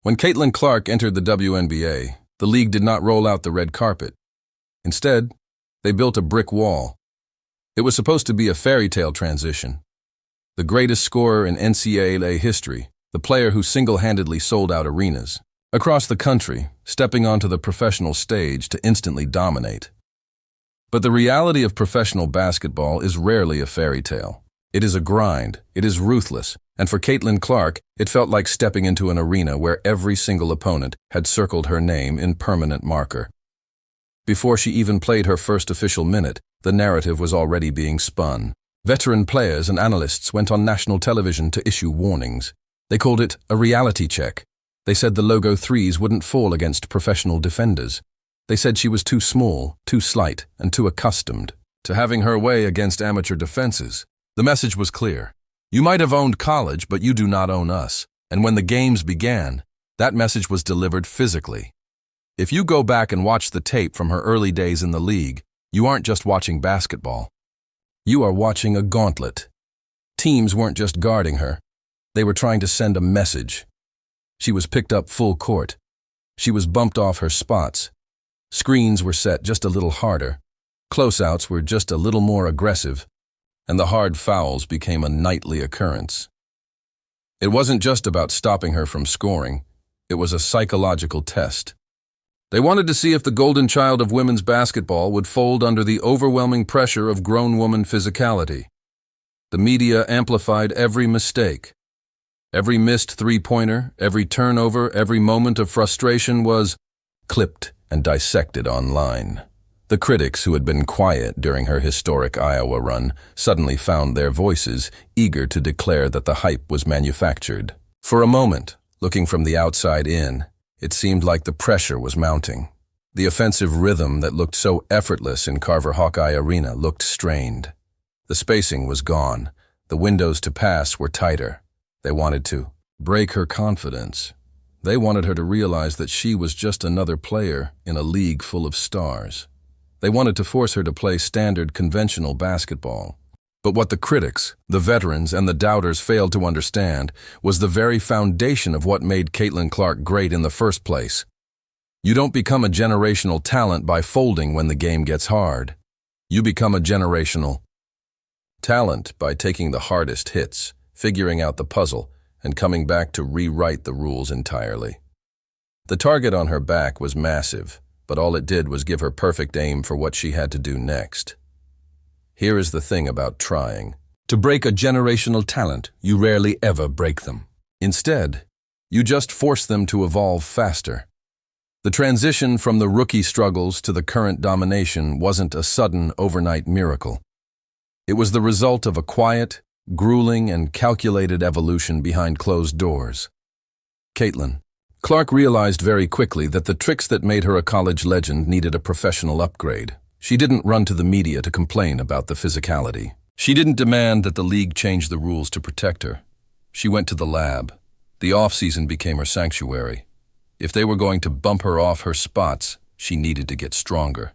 When Caitlin Clark entered the WNBA, the league did not roll out the red carpet. Instead, they built a brick wall. It was supposed to be a fairy tale transition. The greatest scorer in NCAA history, the player who single-handedly sold out arenas, across the country, stepping onto the professional stage to instantly dominate. But the reality of professional basketball is rarely a fairy tale. It is a grind, it is ruthless, and for Caitlin Clark, it felt like stepping into an arena where every single opponent had circled her name in permanent marker. Before she even played her first official minute, the narrative was already being spun. Veteran players and analysts went on national television to issue warnings. They called it a reality check. They said the logo threes wouldn't fall against professional defenders. They said she was too small, too slight, and too accustomed to having her way against amateur defenses. The message was clear. You might have owned college, but you do not own us. And when the games began, that message was delivered physically. If you go back and watch the tape from her early days in the league, you aren't just watching basketball. You are watching a gauntlet. Teams weren't just guarding her. They were trying to send a message. She was picked up full court. She was bumped off her spots. Screens were set just a little harder. Closeouts were just a little more aggressive. And the hard fouls became a nightly occurrence. It wasn't just about stopping her from scoring. It was a psychological test. They wanted to see if the golden child of women's basketball would fold under the overwhelming pressure of grown woman physicality. The media amplified every mistake. Every missed three-pointer, every turnover, every moment of frustration was clipped and dissected online. The critics who had been quiet during her historic Iowa run suddenly found their voices, eager to declare that the hype was manufactured. For a moment, looking from the outside in, it seemed like the pressure was mounting. The offensive rhythm that looked so effortless in Carver Hawkeye Arena looked strained. The spacing was gone. The windows to pass were tighter. They wanted to break her confidence. They wanted her to realize that she was just another player in a league full of stars. They wanted to force her to play standard conventional basketball. But what the critics, the veterans, and the doubters failed to understand was the very foundation of what made Caitlin Clark great in the first place. You don't become a generational talent by folding when the game gets hard. You become a generational talent by taking the hardest hits, figuring out the puzzle, and coming back to rewrite the rules entirely. The target on her back was massive, but all it did was give her perfect aim for what she had to do next. Here is the thing about trying. To break a generational talent, you rarely ever break them. Instead, you just force them to evolve faster. The transition from the rookie struggles to the current domination wasn't a sudden overnight miracle. It was the result of a quiet, grueling, and calculated evolution behind closed doors. Caitlin Clark realized very quickly that the tricks that made her a college legend needed a professional upgrade. She didn't run to the media to complain about the physicality. She didn't demand that the league change the rules to protect her. She went to the lab. The off-season became her sanctuary. If they were going to bump her off her spots, she needed to get stronger.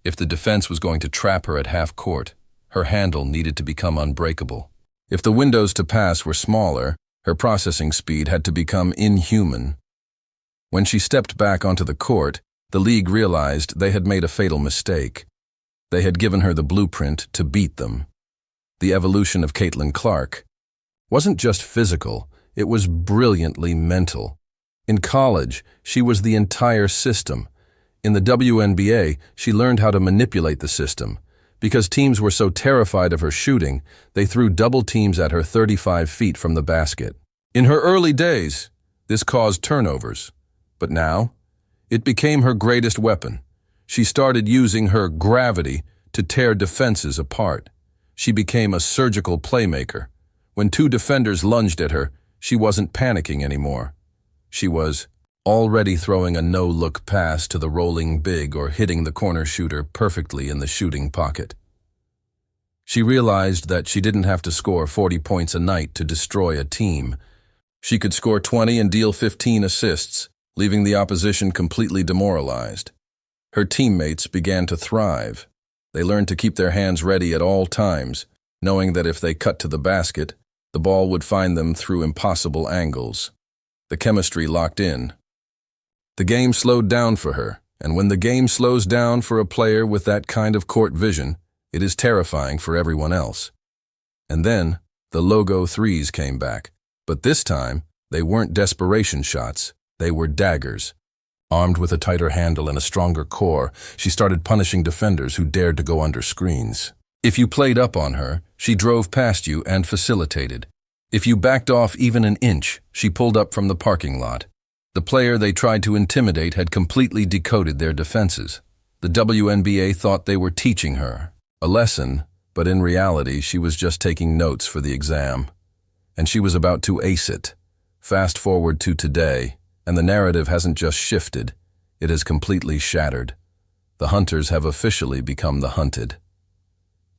If the defense was going to trap her at half court, her handle needed to become unbreakable. If the windows to pass were smaller, her processing speed had to become inhuman. When she stepped back onto the court, the league realized they had made a fatal mistake. They had given her the blueprint to beat them. The evolution of Caitlin Clark wasn't just physical, it was brilliantly mental. In college, she was the entire system. In the WNBA, she learned how to manipulate the system. Because teams were so terrified of her shooting, they threw double teams at her 35 feet from the basket. In her early days, this caused turnovers. But now, it became her greatest weapon. She started using her gravity to tear defenses apart. She became a surgical playmaker. When two defenders lunged at her, she wasn't panicking anymore. She was already throwing a no-look pass to the rolling big or hitting the corner shooter perfectly in the shooting pocket. She realized that she didn't have to score 40 points a night to destroy a team. She could score 20 and deal 15 assists, leaving the opposition completely demoralized. Her teammates began to thrive. They learned to keep their hands ready at all times, knowing that if they cut to the basket, the ball would find them through impossible angles. The chemistry locked in. The game slowed down for her, and when the game slows down for a player with that kind of court vision, it is terrifying for everyone else. And then, the logo threes came back, but this time, they weren't desperation shots, they were daggers. Armed with a tighter handle and a stronger core, she started punishing defenders who dared to go under screens. If you played up on her, she drove past you and facilitated. If you backed off even an inch, she pulled up from the parking lot. The player they tried to intimidate had completely decoded their defenses. The WNBA thought they were teaching her a lesson, but in reality she was just taking notes for the exam. And she was about to ace it. Fast forward to today, and the narrative hasn't just shifted, it has completely shattered. The hunters have officially become the hunted.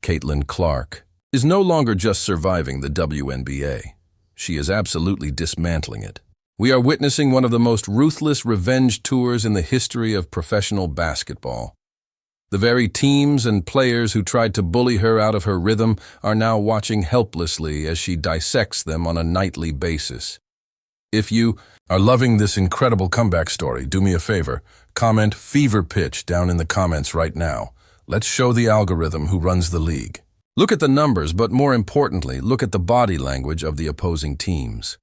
Caitlin Clark is no longer just surviving the WNBA. She is absolutely dismantling it. We are witnessing one of the most ruthless revenge tours in the history of professional basketball. The very teams and players who tried to bully her out of her rhythm are now watching helplessly as she dissects them on a nightly basis. If you are loving this incredible comeback story, do me a favor, comment "fever pitch" down in the comments right now. Let's show the algorithm who runs the league. Look at the numbers, but more importantly, look at the body language of the opposing teams.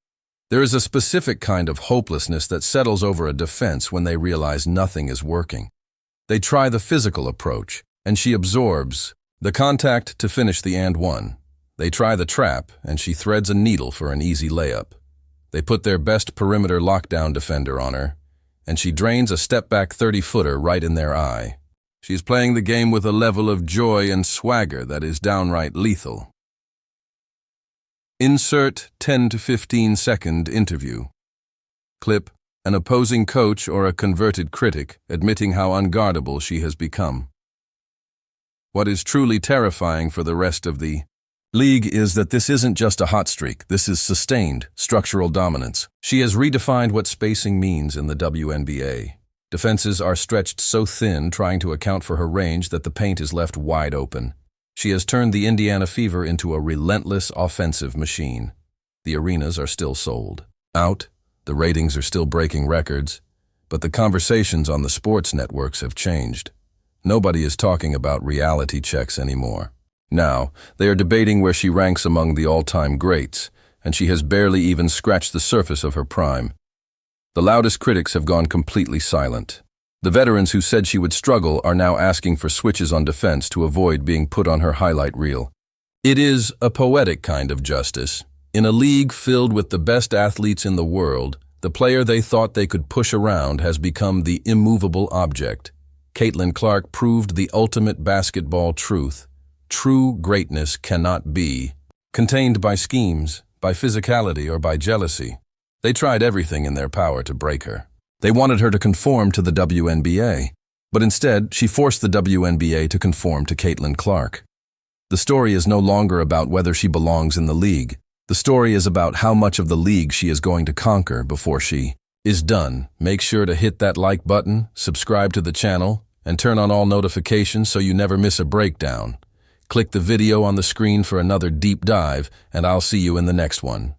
There is a specific kind of hopelessness that settles over a defense when they realize nothing is working. They try the physical approach, and she absorbs the contact to finish the and one. They try the trap, and she threads a needle for an easy layup. They put their best perimeter lockdown defender on her, and she drains a step-back 30-footer right in their eye. She's playing the game with a level of joy and swagger that is downright lethal. Insert 10 to 15 second interview. Clip: an opposing coach or a converted critic admitting how unguardable she has become. What is truly terrifying for the rest of the league is that this isn't just a hot streak, this is sustained, structural dominance. She has redefined what spacing means in the WNBA. Defenses are stretched so thin trying to account for her range that the paint is left wide open. She has turned the Indiana Fever into a relentless offensive machine. The arenas are still sold out, the ratings are still breaking records, but the conversations on the sports networks have changed. Nobody is talking about reality checks anymore. Now, they are debating where she ranks among the all-time greats, and she has barely even scratched the surface of her prime. The loudest critics have gone completely silent. The veterans who said she would struggle are now asking for switches on defense to avoid being put on her highlight reel. It is a poetic kind of justice. In a league filled with the best athletes in the world, the player they thought they could push around has become the immovable object. Caitlin Clark proved the ultimate basketball truth. True greatness cannot be contained by schemes, by physicality, or by jealousy. They tried everything in their power to break her. They wanted her to conform to the WNBA, but instead she forced the WNBA to conform to Caitlin Clark. The story is no longer about whether she belongs in the league. The story is about how much of the league she is going to conquer before she is done. Make sure to hit that like button, subscribe to the channel, and turn on all notifications so you never miss a breakdown. Click the video on the screen for another deep dive, and I'll see you in the next one.